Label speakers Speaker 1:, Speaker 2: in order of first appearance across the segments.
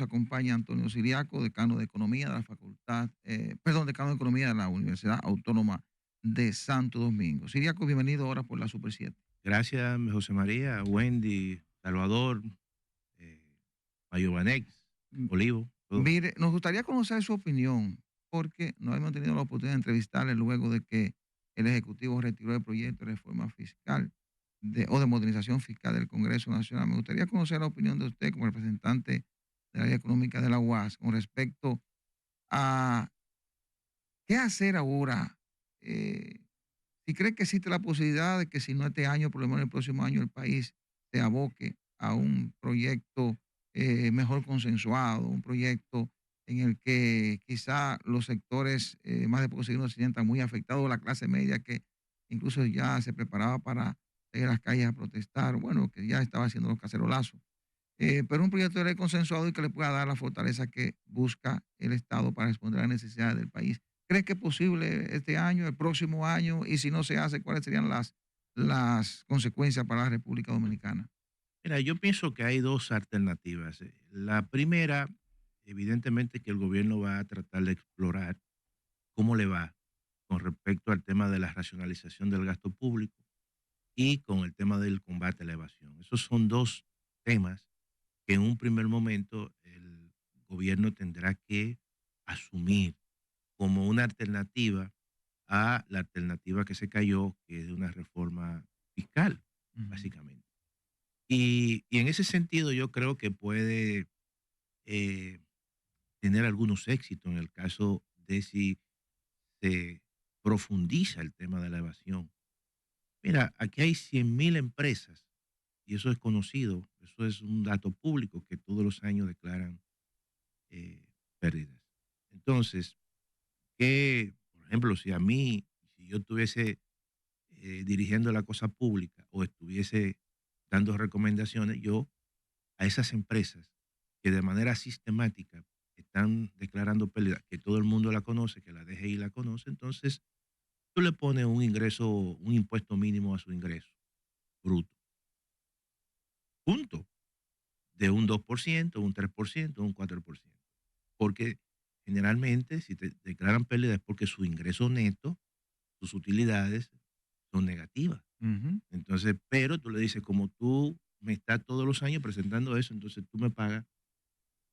Speaker 1: nos acompaña Antonio Siriaco, decano de Economía de la decano de Economía de la Universidad Autónoma de Santo Domingo. Siriaco, bienvenido ahora por la Super 7.
Speaker 2: Gracias, José María, Wendy, Salvador, eh, Mayobanex, Olivo, todo.
Speaker 1: Mire, nos gustaría conocer su opinión, porque no hemos tenido la oportunidad de entrevistarle luego de que el Ejecutivo retiró el proyecto de reforma fiscal o de modernización fiscal del Congreso Nacional. Me gustaría conocer la opinión de usted como representante del área económica de la UAS con respecto a qué hacer ahora. Si cree que existe la posibilidad de que si no este año, por lo menos el próximo año, el país se aboque a un proyecto mejor consensuado, un proyecto en el que quizá los sectores más de pocos no se sientan muy afectados, la clase media que incluso ya se preparaba para ir a las calles a protestar, bueno, que ya estaba haciendo los cacerolazos. Pero un proyecto de ley consensuado y que le pueda dar la fortaleza que busca el Estado para responder a las necesidades del país. ¿Crees que es posible este año, el próximo año? Y si no se hace, ¿cuáles serían las consecuencias para la República Dominicana?
Speaker 2: Mira, yo pienso que hay dos alternativas. La primera, evidentemente que el gobierno va a tratar de explorar cómo le va con respecto al tema de la racionalización del gasto público y con el tema del combate a la evasión. Esos son dos temas que en un primer momento el gobierno tendrá que asumir como una alternativa a la alternativa que se cayó, que es de una reforma fiscal, básicamente. Y en ese sentido yo creo que puede eh, tener algunos éxitos en el caso de si se profundiza el tema de la evasión. Mira, aquí hay 100.000 empresas y eso es conocido, eso es un dato público que todos los años declaran pérdidas. Entonces, que, por ejemplo, si yo estuviese dirigiendo la cosa pública o estuviese dando recomendaciones, yo a esas empresas que de manera sistemática están declarando pérdida, que todo el mundo la conoce, que la DGI la conoce, entonces tú le pones un ingreso, un impuesto mínimo a su ingreso bruto. Punto. De un 2%, un 3%, un 4%. Porque generalmente si te declaran pérdida es porque su ingreso neto, sus utilidades son negativas. Entonces, pero tú le dices, como tú me estás todos los años presentando eso, entonces tú me pagas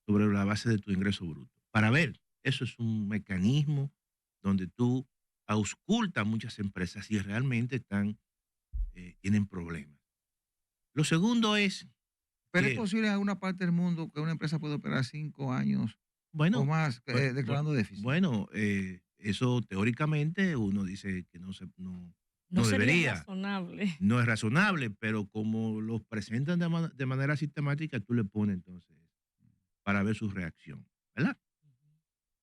Speaker 2: sobre la base de tu ingreso bruto. Para ver, eso es un mecanismo donde tú auscultas muchas empresas y realmente tienen problemas. Lo segundo es
Speaker 1: Pero es
Speaker 2: que,
Speaker 1: posible en alguna parte del mundo que una empresa pueda operar 5 años o
Speaker 2: bueno,
Speaker 1: más declarando déficit.
Speaker 2: eso teóricamente uno dice que
Speaker 3: No
Speaker 2: no
Speaker 3: sería
Speaker 2: debería,
Speaker 3: razonable.
Speaker 2: no es razonable, pero como los presentan de manera sistemática, tú le pones entonces para ver su reacción, ¿verdad?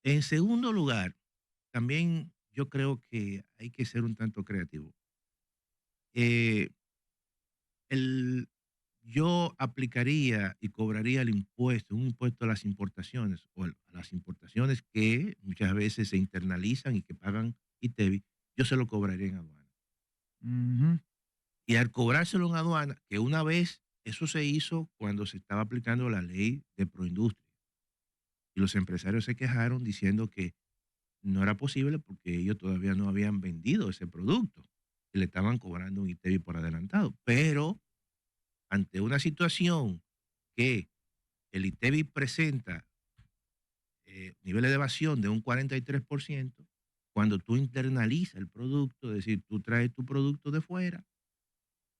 Speaker 2: En segundo lugar, también yo creo que hay que ser un tanto creativo. Eh, el, yo aplicaría y cobraría un impuesto a las importaciones, o a las importaciones que muchas veces se internalizan y que pagan ITEVI, yo se lo cobraría en aduana.
Speaker 1: Ujú.
Speaker 2: Y al cobrárselo en aduana, que una vez eso se hizo cuando se estaba aplicando la ley de proindustria, y los empresarios se quejaron diciendo que no era posible porque ellos todavía no habían vendido ese producto y le estaban cobrando un ITEVI por adelantado. Pero ante una situación que el ITEVI presenta niveles de evasión de un 43%, cuando tú internalizas el producto, es decir, tú traes tu producto de fuera,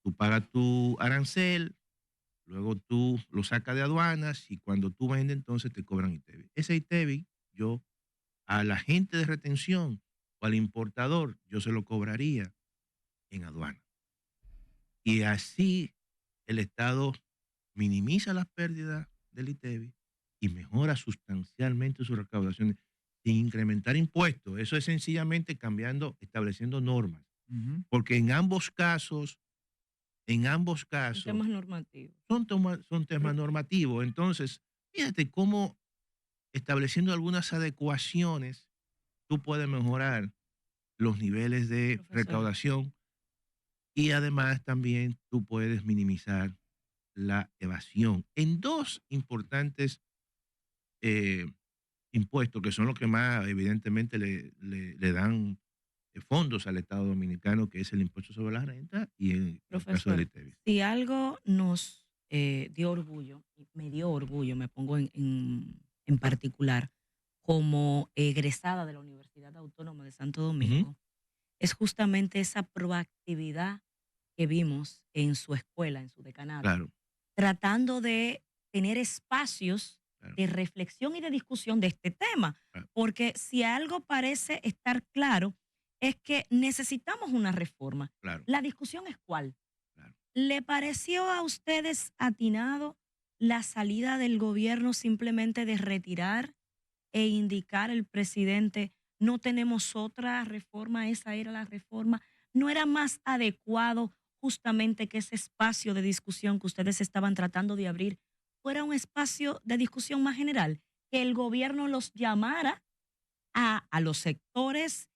Speaker 2: tú pagas tu arancel, luego tú lo sacas de aduanas y cuando tú vendes entonces te cobran ITEVI. Ese ITEVI yo al agente de retención o al importador yo se lo cobraría en aduana. Y así el Estado minimiza las pérdidas del ITEVI y mejora sustancialmente sus recaudaciones sin incrementar impuestos. Eso es sencillamente cambiando, estableciendo normas.
Speaker 1: Ujú.
Speaker 2: Porque en ambos
Speaker 3: En
Speaker 2: casos
Speaker 3: temas normativos.
Speaker 2: son temas normativos. Entonces, fíjate cómo estableciendo algunas adecuaciones, tú puedes mejorar los niveles de
Speaker 3: Profesor.
Speaker 2: recaudación y además también tú puedes minimizar la evasión en dos importantes eh, impuestos, que son los que más evidentemente le dan fondos al Estado Dominicano, que es el impuesto sobre la renta y en el caso del
Speaker 3: Profesor,
Speaker 2: ITEVIS.
Speaker 3: si algo nos dio orgullo, y me dio orgullo, me pongo en particular, como egresada de la Universidad Autónoma de Santo
Speaker 2: Ujú,
Speaker 3: Domingo, es justamente esa proactividad que vimos en su escuela, en su decanato,
Speaker 2: claro,
Speaker 3: tratando de tener espacios
Speaker 2: claro,
Speaker 3: de reflexión y de discusión de este tema,
Speaker 2: claro,
Speaker 3: porque si algo parece estar claro, es que necesitamos una reforma.
Speaker 2: claro,
Speaker 3: La discusión es cuál.
Speaker 2: claro.
Speaker 3: ¿Le pareció a ustedes atinado la salida del gobierno simplemente de retirar e indicar el presidente, no tenemos otra reforma, esa era la reforma? ¿No era más adecuado justamente que ese espacio de discusión que ustedes estaban tratando de abrir fuera un espacio de discusión más general? Que el gobierno los llamara a los sectores,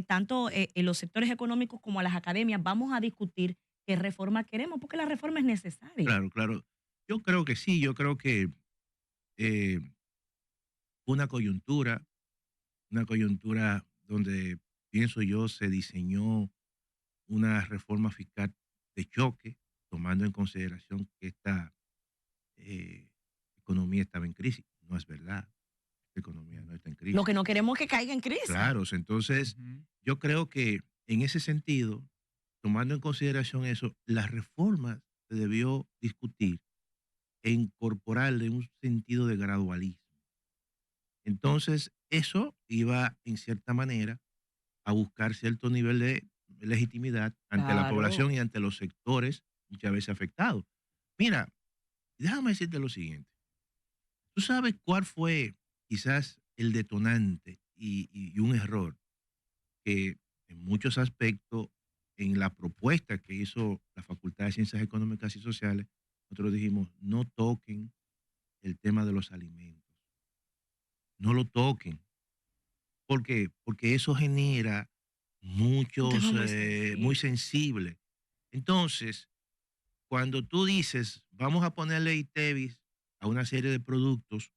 Speaker 3: tanto en los sectores económicos como a las academias, vamos a discutir qué reforma queremos, porque la reforma es necesaria.
Speaker 2: Claro, claro. Yo creo que sí, yo creo que eh, fue una coyuntura donde, pienso yo, se diseñó una reforma fiscal de choque, tomando en consideración que esta eh, economía estaba en crisis. No es verdad, la economía no está en
Speaker 3: Lo
Speaker 2: crisis.
Speaker 3: que no queremos es que caiga en crisis.
Speaker 2: Claro, entonces
Speaker 1: Ujú.
Speaker 2: yo creo que en ese sentido, tomando en consideración eso, las reformas se debió discutir e incorporarle un sentido de gradualismo. Entonces, eso iba, en cierta manera, a buscar cierto nivel de legitimidad ante la
Speaker 3: Claro.
Speaker 2: población y ante los sectores muchas veces afectados. Mira, déjame decirte lo siguiente. ¿Tú sabes cuál fue quizás el detonante y un error que en muchos aspectos en la propuesta que hizo la Facultad de Ciencias Económicas y Sociales, nosotros dijimos, no toquen el tema de los alimentos, no lo toquen? ¿Por qué? Porque eso genera
Speaker 3: Un tema
Speaker 2: muchos,
Speaker 3: muy
Speaker 2: muy
Speaker 3: sensible.
Speaker 2: sensible. Entonces, cuando tú dices, vamos a ponerle ITEVIS a una serie de productos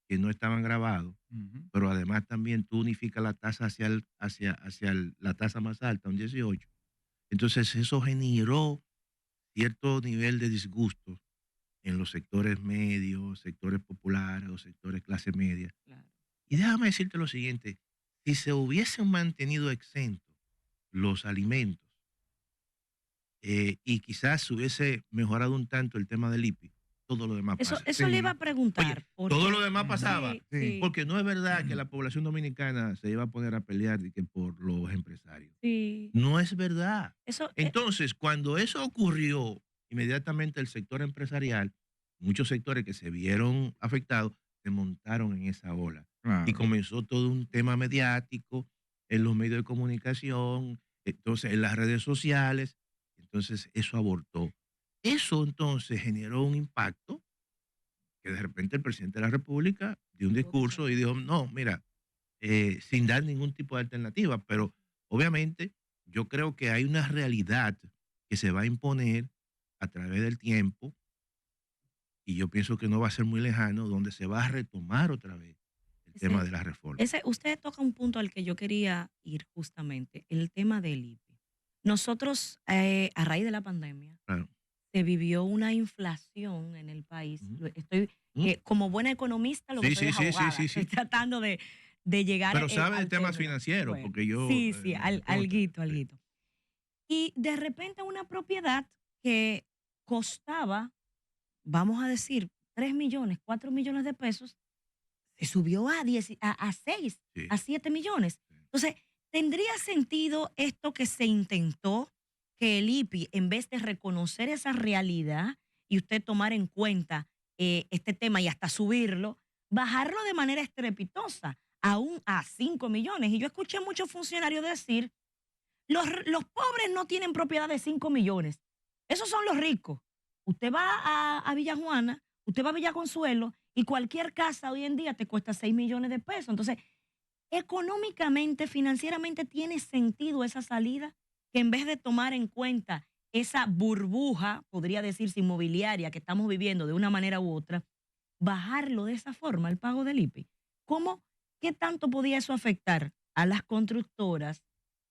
Speaker 2: que no estaban grabados,
Speaker 1: Ujú.
Speaker 2: pero además también tú unificas la tasa la tasa más alta, un 18. Entonces, eso generó cierto nivel de disgusto en los sectores medios, sectores populares o sectores clase media.
Speaker 3: Claro.
Speaker 2: Y déjame decirte lo siguiente, si se hubiesen mantenido exentos los alimentos y quizás se hubiese mejorado un tanto el tema del IPI, todo lo demás pasa.
Speaker 3: Eso le iba a
Speaker 1: Sí.
Speaker 2: Oye,
Speaker 3: preguntar,
Speaker 2: todo lo
Speaker 3: porque
Speaker 2: demás
Speaker 1: Ujú.
Speaker 2: pasaba,
Speaker 3: sí,
Speaker 1: Sí.
Speaker 3: sí,
Speaker 2: porque no es verdad que la población dominicana se iba a poner a pelear de que por los empresarios.
Speaker 3: sí.
Speaker 2: No es verdad.
Speaker 3: Eso,
Speaker 2: Entonces, cuando eso ocurrió, inmediatamente el sector empresarial, muchos sectores que se vieron afectados, se montaron en esa ola. Y
Speaker 1: Claro.
Speaker 2: comenzó todo un tema mediático en los medios de comunicación, entonces en las redes sociales, entonces eso abortó. Eso entonces generó un impacto que de repente el presidente de la República dio un
Speaker 3: tuvo que
Speaker 2: discurso y
Speaker 3: salir.
Speaker 2: dijo, no, mira, sin dar ningún tipo de alternativa, pero obviamente yo creo que hay una realidad que se va a imponer a través del tiempo y yo pienso que no va a ser muy lejano, donde se va a retomar otra vez el tema
Speaker 3: Ese,
Speaker 2: de la reforma.
Speaker 3: usted toca un punto al que yo quería ir justamente, el tema del IPI. Nosotros, a raíz de la pandemia,
Speaker 2: Claro.
Speaker 3: se vivió una inflación en el país.
Speaker 2: Ujú,
Speaker 3: Estoy,
Speaker 2: ujú.
Speaker 3: como buena economista, lo que
Speaker 2: Sí,
Speaker 3: soy
Speaker 2: sí,
Speaker 3: es
Speaker 2: sí, sí,
Speaker 3: abogada.
Speaker 2: sí,
Speaker 3: Estoy
Speaker 2: sí.
Speaker 3: tratando de llegar
Speaker 2: Pero sabe de
Speaker 3: al
Speaker 2: temas
Speaker 3: término.
Speaker 2: financieros,
Speaker 3: Bueno,
Speaker 2: porque yo
Speaker 3: sí, sí,
Speaker 2: me consta.
Speaker 3: alguito,
Speaker 2: Sí.
Speaker 3: alguito. Y de repente una propiedad que costaba, vamos a decir, 3 millones, 4 millones de pesos, se subió a 10, a 6,
Speaker 2: Sí,
Speaker 3: a 7 millones.
Speaker 2: sí.
Speaker 3: Entonces, ¿tendría sentido esto que se intentó, que el IPI, en vez de reconocer esa realidad y usted tomar en cuenta este tema y hasta subirlo, bajarlo de manera estrepitosa, aún a 5 millones? Y yo escuché a muchos funcionarios decir, los pobres no tienen propiedad de 5 millones. Esos son los ricos. Usted va a Villa Juana, usted va a Villa Consuelo y cualquier casa hoy en día te cuesta 6 millones de pesos. Entonces, económicamente, financieramente, ¿tiene sentido esa salida? Que en vez de tomar en cuenta esa burbuja, podría decirse inmobiliaria, que estamos viviendo de una manera u otra, bajarlo de esa forma, el pago del IPI. ¿Cómo, qué tanto podía eso afectar a las constructoras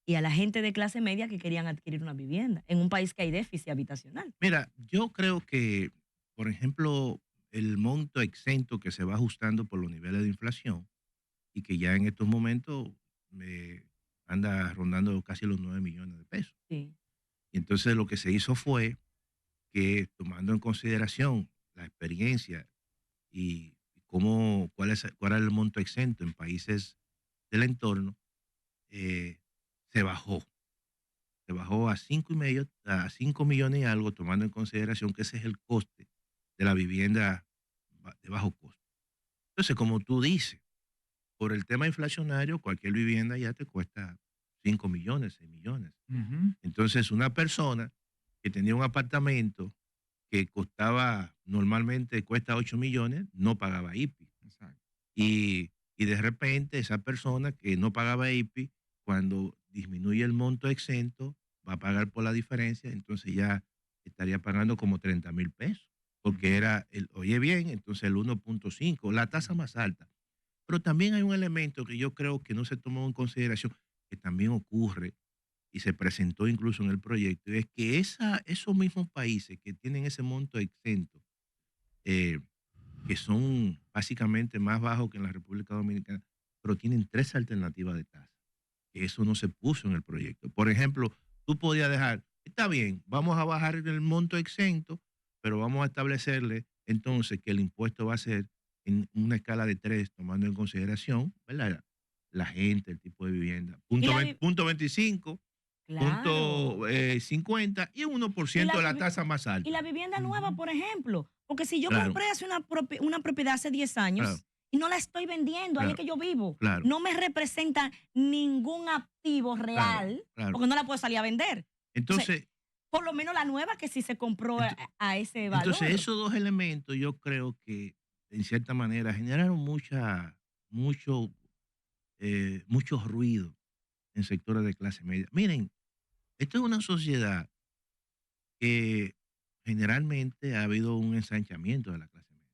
Speaker 3: y a la gente de clase media que querían adquirir una vivienda en un país que hay déficit habitacional?
Speaker 2: Mira, yo creo que, por ejemplo, el monto exento que se va ajustando por los niveles de inflación y que ya en estos momentos anda rondando casi los 9 millones de pesos.
Speaker 3: Sí.
Speaker 2: Y entonces lo que se hizo fue que, tomando en consideración la experiencia y cuál era el monto exento en países del entorno, eh, se bajó. Se bajó a 5,5, a 5 millones y algo, tomando en consideración que ese es el coste de la vivienda de bajo costo. Entonces, como tú dices, por el tema inflacionario, cualquier vivienda ya te cuesta 5 millones, 6 millones.
Speaker 1: Ujú.
Speaker 2: Entonces, una persona que tenía un apartamento que costaba, normalmente cuesta 8 millones, no pagaba IPI.
Speaker 1: Exacto.
Speaker 2: Y de repente esa persona que no pagaba IPI, cuando disminuye el monto exento, va a pagar por la diferencia, entonces ya estaría pagando como 30,000 pesos, porque era, oye bien, entonces el 1,5, la tasa más alta. Pero también hay un elemento que yo creo que no se tomó en consideración, que también ocurre y se presentó incluso en el proyecto, y es que esos mismos países que tienen ese monto exento, eh, que son básicamente más bajos que en la República Dominicana, pero tienen tres alternativas de tasa, que eso no se puso en el proyecto. Por ejemplo, tú podías dejar, está bien, vamos a bajar el monto exento, pero vamos a establecerle entonces que el impuesto va a ser en una escala de 3, tomando en consideración, ¿verdad? La gente, el tipo de vivienda.
Speaker 3: Y
Speaker 2: Punto,
Speaker 3: la
Speaker 2: 20
Speaker 3: vi-
Speaker 2: punto 25,
Speaker 3: claro.
Speaker 2: punto 50 y
Speaker 3: Y
Speaker 2: 1%
Speaker 3: la,
Speaker 2: de la
Speaker 3: vivi-
Speaker 2: tasa más
Speaker 3: y
Speaker 2: alta.
Speaker 3: la vivienda nueva,
Speaker 1: Ujú.
Speaker 3: por ejemplo, porque si yo
Speaker 2: Claro,
Speaker 3: compré hace una propiedad hace 10
Speaker 2: claro,
Speaker 3: años y no la estoy vendiendo, ahí es
Speaker 2: claro,
Speaker 3: que yo vivo,
Speaker 2: claro,
Speaker 3: no me representa ningún activo
Speaker 2: claro,
Speaker 3: real,
Speaker 2: claro.
Speaker 3: porque no la puedo salir a vender. Entonces,
Speaker 2: Entonces,
Speaker 3: por lo menos la nueva que sí se compró
Speaker 2: ento-
Speaker 3: a ese
Speaker 2: entonces
Speaker 3: valor.
Speaker 2: esos dos elementos yo creo que en cierta manera generaron mucho, mucho ruido en sectores de clase media. Miren, esto es una sociedad que generalmente ha habido un ensanchamiento de la clase media.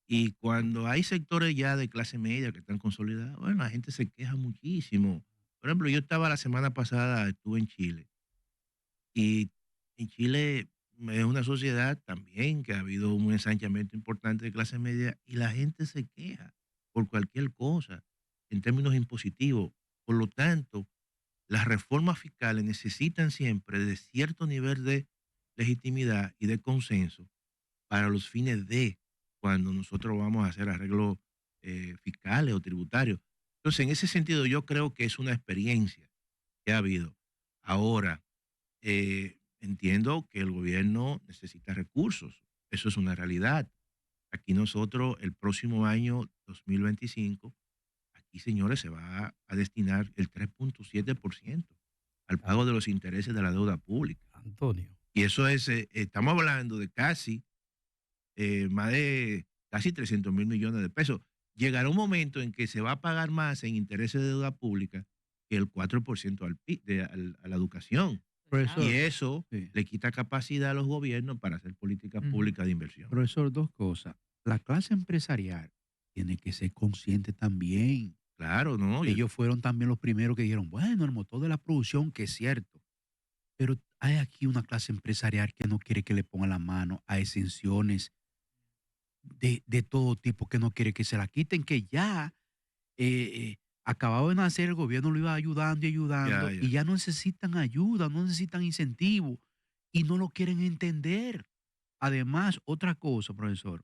Speaker 2: Y cuando hay sectores ya de clase media que están consolidados, bueno, la gente se queja muchísimo. Por ejemplo, yo estaba la semana pasada, estuve en Chile, y en Chile es una sociedad también que ha habido un ensanchamiento importante de clase media y la gente se queja por cualquier cosa en términos impositivos. Por lo tanto, las reformas fiscales necesitan siempre de cierto nivel de legitimidad y de consenso para los fines de cuando nosotros vamos a hacer arreglos fiscales o tributarios. Entonces, en ese sentido, yo creo que es una experiencia que ha habido. Ahora, entiendo que el gobierno necesita recursos. Eso es una realidad. Aquí nosotros, el próximo año 2025, aquí, señores, se va a destinar el 3,7% al
Speaker 4: Ah,
Speaker 2: pago de los intereses de la deuda pública.
Speaker 4: Antonio.
Speaker 2: Y eso es, estamos hablando de más de casi 300,000 millones de pesos. Llegará un momento en que se va a pagar más en intereses de deuda pública que el 4% a la educación. Y
Speaker 4: Profesor,
Speaker 2: eso
Speaker 4: sí.
Speaker 2: le quita capacidad a los gobiernos para hacer políticas
Speaker 1: Ujú.
Speaker 2: públicas de inversión.
Speaker 4: Profesor, dos cosas. La clase empresarial tiene que ser consciente también.
Speaker 2: Claro, ¿no?
Speaker 4: Ellos fueron también los primeros que dijeron, bueno, el motor de la producción, que es cierto, pero hay aquí una clase empresarial que no quiere que le ponga la mano a exenciones de todo tipo, que no quiere que se la quiten, que ya acababa de nacer, el gobierno lo iba ayudando y
Speaker 2: Ya,
Speaker 4: ayudando, y
Speaker 2: ya.
Speaker 4: ya no necesitan ayuda, no necesitan incentivo, y no lo quieren entender. Además, otra cosa, profesor,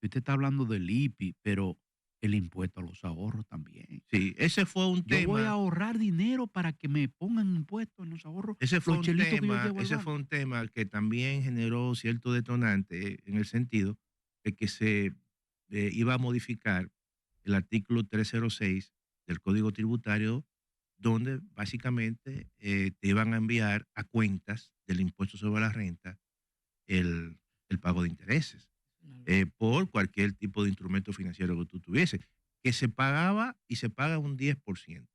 Speaker 4: usted está hablando del IPI, pero el impuesto a los ahorros también.
Speaker 2: Sí, ese fue un
Speaker 4: Yo voy a
Speaker 2: tema,
Speaker 4: ahorrar dinero para que me pongan impuestos en los ahorros, los chelitos que yo llevo al
Speaker 2: ese fue
Speaker 4: banco.
Speaker 2: un tema que también generó cierto detonante en el sentido de que se iba a modificar el artículo 306 del Código Tributario, donde básicamente te iban a enviar a cuentas del impuesto sobre la renta el, el pago de intereses por cualquier tipo de instrumento financiero que tú tuviese, que se pagaba y se paga un 10%.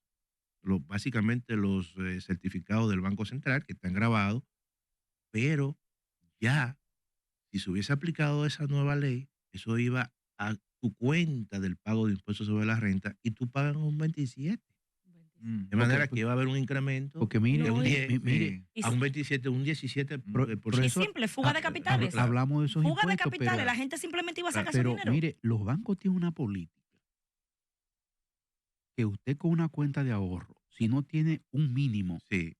Speaker 2: Básicamente los certificados del Banco Central que están grabados, pero ya, si se hubiese aplicado esa nueva ley, eso iba a tu cuenta del pago de impuestos sobre la renta y tú pagas un 27. De manera que va a haber un incremento
Speaker 4: Porque mire,
Speaker 2: de un
Speaker 3: No,
Speaker 2: 10
Speaker 4: mire,
Speaker 3: Y,
Speaker 2: a un 27, un 17
Speaker 4: Pro-
Speaker 3: y
Speaker 4: profesor,
Speaker 3: simple, fuga de capitales.
Speaker 4: hablamos de esos
Speaker 3: Fuga de
Speaker 4: impuestos,
Speaker 3: capitales. La gente simplemente iba a sacar su
Speaker 4: pero
Speaker 3: dinero.
Speaker 4: mire, los bancos tienen una política que usted con una cuenta de ahorro, si no tiene un mínimo,
Speaker 2: Sí,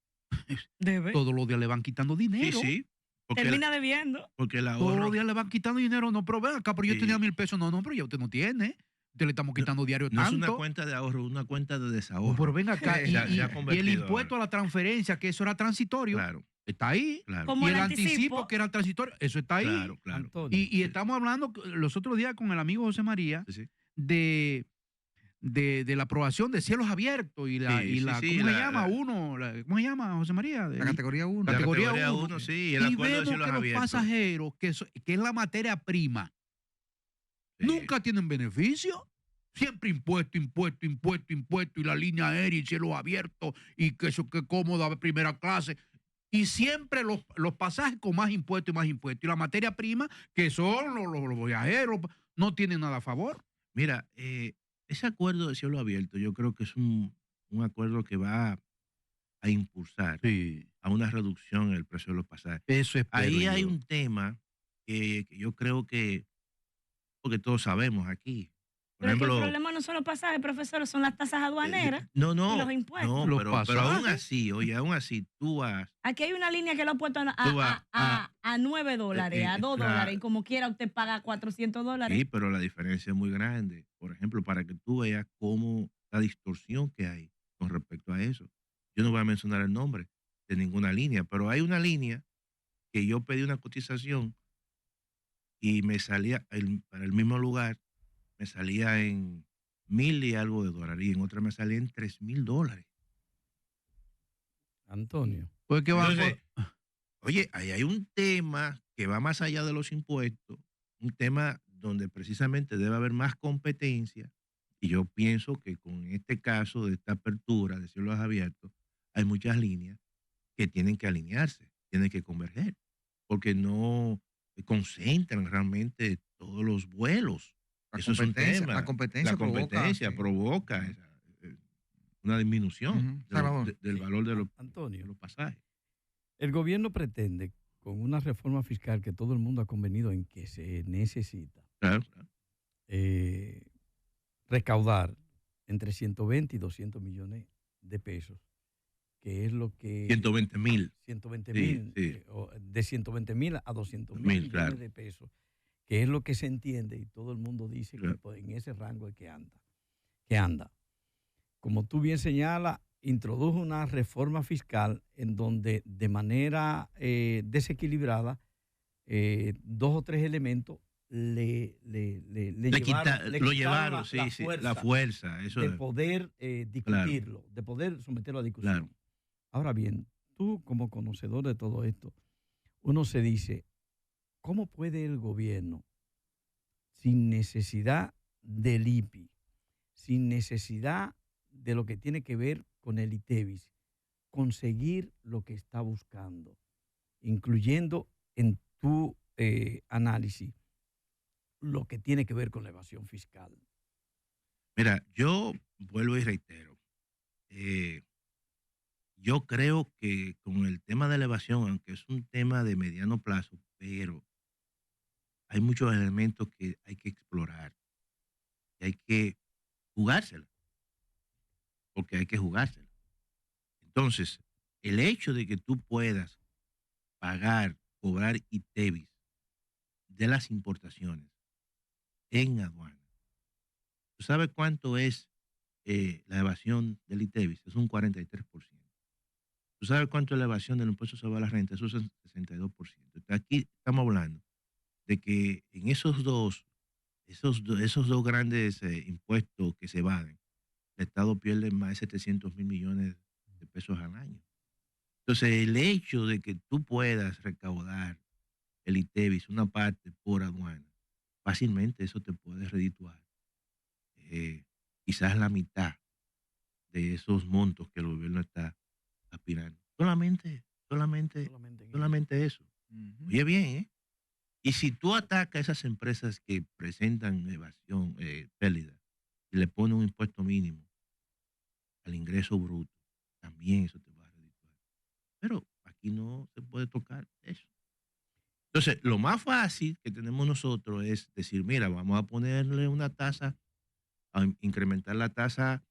Speaker 3: Debe.
Speaker 4: todos los días le van quitando
Speaker 2: sí,
Speaker 4: dinero.
Speaker 2: sí. Porque,
Speaker 3: Termina debiendo.
Speaker 2: porque el
Speaker 4: Todos
Speaker 2: ahorro
Speaker 4: los días le van quitando dinero. No, pero ven acá, pero yo
Speaker 2: Sí.
Speaker 4: tenía 1,000 pesos. No, pero ya usted no tiene. Usted le estamos quitando diario
Speaker 2: no es una
Speaker 4: tanto.
Speaker 2: cuenta de ahorro, es una cuenta de
Speaker 4: No,
Speaker 2: desahogo.
Speaker 4: pero ven acá.
Speaker 2: Se ha
Speaker 4: Y el
Speaker 2: convertido
Speaker 4: impuesto
Speaker 2: ahora.
Speaker 4: a la transferencia, que eso era transitorio,
Speaker 2: Claro,
Speaker 4: está ahí.
Speaker 2: claro,
Speaker 3: Como
Speaker 4: Y
Speaker 3: el
Speaker 4: el
Speaker 3: anticipo.
Speaker 4: anticipo, que era transitorio, eso está ahí.
Speaker 2: claro, claro.
Speaker 5: Antonio,
Speaker 4: Y estamos hablando los otros días con el amigo José María
Speaker 2: Sí, sí.
Speaker 4: de, de la aprobación de cielos abiertos y la,
Speaker 2: Sí,
Speaker 4: y
Speaker 2: sí,
Speaker 4: la
Speaker 2: sí,
Speaker 4: ¿cómo se
Speaker 2: la-
Speaker 4: llama?
Speaker 2: la-
Speaker 4: ¿Cómo se llama, José María?
Speaker 1: La categoría 1.
Speaker 2: La
Speaker 4: Categoría
Speaker 2: categoría
Speaker 4: uno.
Speaker 2: 1, sí, el
Speaker 4: Y
Speaker 2: acuerdo de
Speaker 4: vemos
Speaker 2: cielos
Speaker 4: que los
Speaker 2: abiertos.
Speaker 4: pasajeros, que es la materia prima,
Speaker 2: Sí.
Speaker 4: nunca tienen beneficio. Siempre impuesto, impuesto, impuesto, impuesto, y la línea aérea y cielos abiertos, y que eso que cómoda primera clase. Y siempre los pasajes con más impuestos y más impuestos. Y la materia prima, que son los viajeros, no tienen nada a favor.
Speaker 2: Mira, ese acuerdo de cielo abierto yo creo que es un acuerdo que va a impulsar
Speaker 4: Sí,
Speaker 2: a una reducción en el precio de los pasajes.
Speaker 4: eso es.
Speaker 2: Ahí hay un tema que yo creo que, porque todos sabemos aquí, por
Speaker 3: Pero es que el
Speaker 2: ejemplo,
Speaker 3: problema no son los pasajes, profesor, son las tasas aduaneras
Speaker 2: no,
Speaker 3: y
Speaker 2: no,
Speaker 3: los impuestos.
Speaker 2: no,
Speaker 4: Los
Speaker 2: pero aún
Speaker 4: pasajes.
Speaker 2: así, oye, aún así, tú vas,
Speaker 3: Aquí hay una línea que lo ha puesto
Speaker 2: Tú vas
Speaker 3: a $9, a $2,
Speaker 2: claro.
Speaker 3: y como quiera usted paga $400.
Speaker 2: sí, pero la diferencia es muy grande. Por ejemplo, para que tú veas cómo la distorsión que hay con respecto a eso. Yo no voy a mencionar el nombre de ninguna línea, pero hay una línea que yo pedí una cotización y me salía para el mismo lugar, me salía en 1,000 y algo de dólares, y en otra me salía en $3,000.
Speaker 5: Antonio,
Speaker 4: Pues que van
Speaker 2: Entonces, oye, ahí hay un tema que va más allá de los impuestos, un tema donde precisamente debe haber más competencia, y yo pienso que con este caso de esta apertura de cielos abiertos, hay muchas líneas que tienen que alinearse, tienen que converger, porque no concentran realmente todos los vuelos. Eso es un tema.
Speaker 1: La competencia
Speaker 2: La competencia
Speaker 1: provoca,
Speaker 2: provoca una disminución
Speaker 1: Ujú. Salvador.
Speaker 2: del
Speaker 5: Sí.
Speaker 2: valor de de
Speaker 5: Antonio,
Speaker 2: los pasajes.
Speaker 5: el gobierno pretende, con una reforma fiscal que todo el mundo ha convenido en que se necesita,
Speaker 2: Claro, claro.
Speaker 5: recaudar entre 120 y 200 millones de pesos, que es lo que...
Speaker 2: 120,000.
Speaker 5: 120
Speaker 2: Sí,
Speaker 5: mil,
Speaker 2: sí.
Speaker 5: de 120,000 a 200,000
Speaker 2: Mil,
Speaker 5: millones
Speaker 2: claro.
Speaker 5: de pesos, que es lo que se entiende y todo el mundo dice
Speaker 2: Claro.
Speaker 5: que en ese rango es que anda. Como tú bien señalas, introdujo una reforma fiscal en donde de manera desequilibrada 2 o 3 elementos le
Speaker 2: Lo
Speaker 5: quitaron
Speaker 2: llevaron, sí, sí, la fuerza. Eso
Speaker 5: de
Speaker 2: es.
Speaker 5: poder discutirlo, de poder someterlo a discusión.
Speaker 2: Claro.
Speaker 5: Ahora bien, tú como conocedor de todo esto, uno se dice, ¿cómo puede el gobierno, sin necesidad del IPI, sin necesidad de lo que tiene que ver con el ITEVIS, conseguir lo que está buscando, incluyendo en tu análisis lo que tiene que ver con la evasión fiscal?
Speaker 2: Mira, yo vuelvo y reitero. Yo creo que con el tema de la evasión, aunque es un tema de mediano plazo, pero hay muchos elementos que hay que explorar, y hay que jugársela, porque hay que jugársela. Entonces, el hecho de que tú puedas pagar, cobrar ITEVIS de las importaciones en aduana, ¿tú sabes cuánto es la evasión del ITEVIS? Es un 43%. ¿Tú sabes cuánto es la evasión del impuesto sobre la renta? Eso es un 62%. Aquí estamos hablando de que en esos dos grandes impuestos que se evaden, el Estado pierde más de 700,000 millones de pesos al año. Entonces, el hecho de que tú puedas recaudar el ITEVIS, una parte por aduana, fácilmente eso te puede redituar quizás la mitad de esos montos que el gobierno está aspirando. Solamente
Speaker 5: Solamente en
Speaker 2: eso.
Speaker 1: Ujú.
Speaker 2: Oye bien, ¿eh? Y si tú atacas a esas empresas que presentan evasión, pérdida, y le pones un impuesto mínimo al ingreso bruto, también eso te va a redituar. Pero aquí no se puede tocar eso. Entonces, lo más fácil que tenemos nosotros es decir, mira, vamos a ponerle una tasa, a incrementar la tasa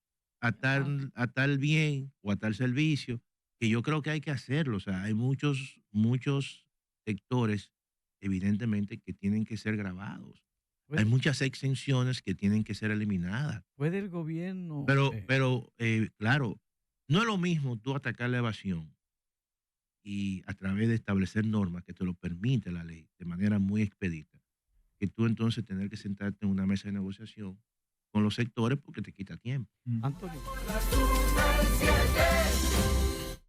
Speaker 2: a tal bien o a tal servicio, que yo creo que hay que hacerlo. O sea, hay muchos sectores, evidentemente, que tienen que ser gravados. Hay
Speaker 5: ¿Puede,
Speaker 2: muchas exenciones que tienen que ser eliminadas.
Speaker 5: puede el gobierno,
Speaker 2: Pero claro, no es lo mismo tú atacar la evasión y a través de establecer normas que te lo permite la ley de manera muy expedita, que tú entonces tener que sentarte en una mesa de negociación con los sectores porque te quita tiempo.
Speaker 5: Antonio?
Speaker 6: La Super 7.